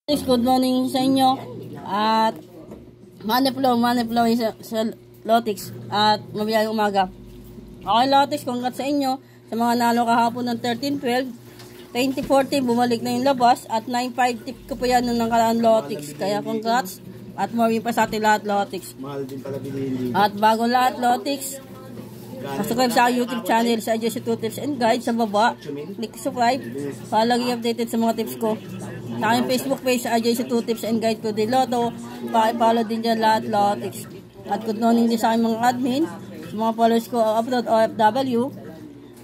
Good morning sa inyo at money flow sa Lotix at mabiyayang umaga. Okay Lotix, congrats sa inyo sa mga nalo kahapon ng 13-12, 20-40 bumalik na yung labas at 9-5 tip ko po yan nung nakaraan Lotix. Kaya congrats at mawin pa sa ating lahat Lotix. At bago lahat Lotix, subscribe sa YouTube channel sa AJ2 Tips and Guides sa baba. Click subscribe para lagi updated sa mga tips ko. Sa aking Facebook page sa AJ2 Tips and Guides to the Lotto. Pakipollow din dyan lahat Lotix. At good morning din sa aking mga admin, sa mga followers ko abroad OFW,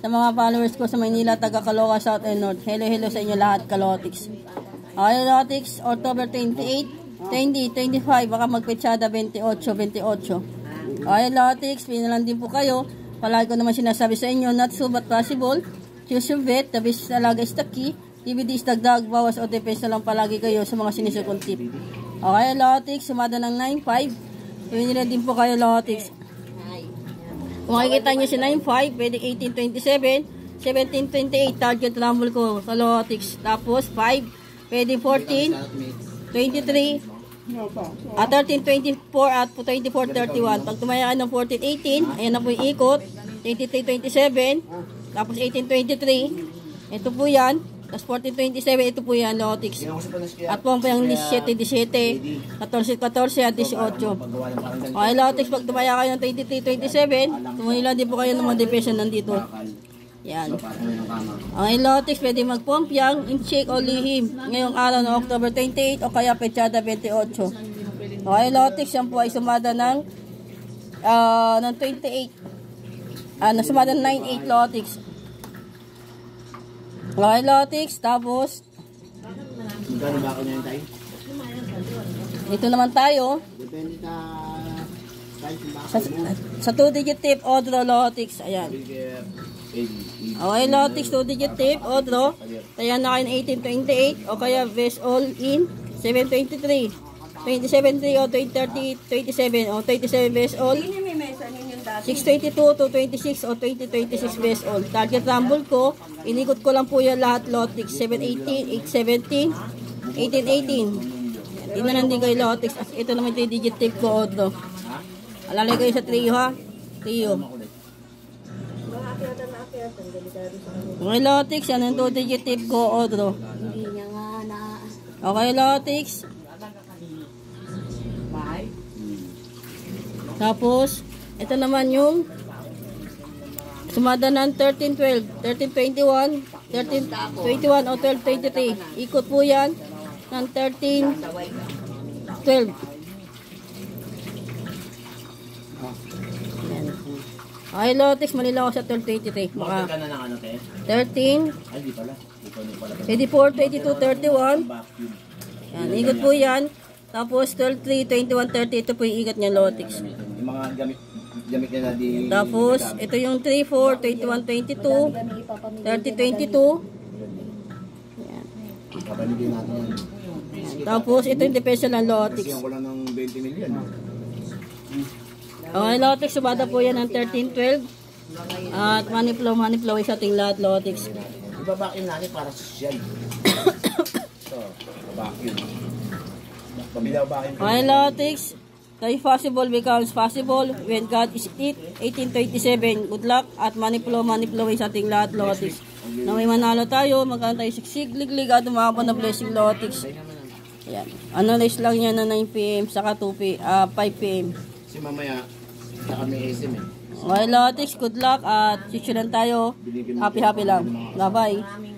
sa mga followers ko sa Maynila, taga Caloocan South and North. Hello sa inyo lahat Lotix. Okay Lotix, October 28, 2025, baka magpetsada 28. Okay Lotix, pinalan din po kayo. Palagi ko naman sinasabi sa inyo, not so but possible. Choose your bet, the best talaga is the key. DVD is dagdag, bawas o depends na lang palagi kayo sa mga sinisukong tip. Okay, Lotix, sumada ng 9.5. Pwede din po kayo, Lotix. Kung makikita nyo si 9.5, pwede 18.27, 17.28, target rumble ko sa Lotix. Tapos 5, pwede 14, 23, 13.24 at 24.31. Pag tumaya ng 14.18, ayan na po yung ikot. 23.27, tapos 18.23, ito po yan. Tapos 14.27, ito po yan, Lotix. At po yung 17.14 at 18. Okay, Lotix, pag tumaya kayo ng 23.27, tumaya din po kayo ng mga depression nandito. Yan. Okay, Lotix, pwede magpompiang, in-check o lihim ngayong araw ng October 28 o kaya petsada 28. Okay, Lotix, yan po ay sumada ng 28. Sumada ng 9.8, Lotix. Okay, Lotix, tapos ito naman tayo sa 2-digit tip, Odro, Lotix. Ayan. Okay, Lotix, 2-digit tip, Odro. Ayan na kayo 1828 o kaya best all in 723, 27.3 o 2030, 27 o 27 best all, 622 to 26 o 2026 best all. Target rumble ko, inikot ko lang po yan lahat Lotix. 718, 817, 1818. Tingnan din kayo Lotix. Ito naman 2-digit tip ko, Odro. Alalay kayo sa trio ha. Trio. Okay, Lotix. Yan ang 2-digit tip ko, Odro. Okay, Lotix. Tapos, ito naman yung sumada ng 13-12, 13-21, 13-21 o 12-23. Ikot po yan ng 13-12. Okay, Lotix, malila ako sa 12-23. Maka 13, 24, 22, 31. Yan, ikot po yan. Tapos 12-3, 21-30. Ito po yung ikot niya, Lotix. Yung mga gamit niya na di... Tapos, ito yung 3-4, 21-22, 30-22. Yan. Kapamigin natin yan. Tapos, ito yung depensa ng Lotix. Kasi ko lang ng 20 million. Okay, Lotix, subada po yan ng 13-12. At money flow is ating lahat, Lotix. Ibabakin natin para sa social. So, ibabakin. Okay, Lotix. If possible becomes possible when God is it. 1827. Good luck at money flow is ating lahat, Lotix. Na may manalo tayo, magkano tayo siksig, liglig at umabot na blessing, Lotix. Ayan. Analyze lang yan na 9 PM saka 5 PM. Kasi mamaya, saka may SM eh. Okay, Lotix. Good luck at chichulan tayo. Happy lang. Bye-bye.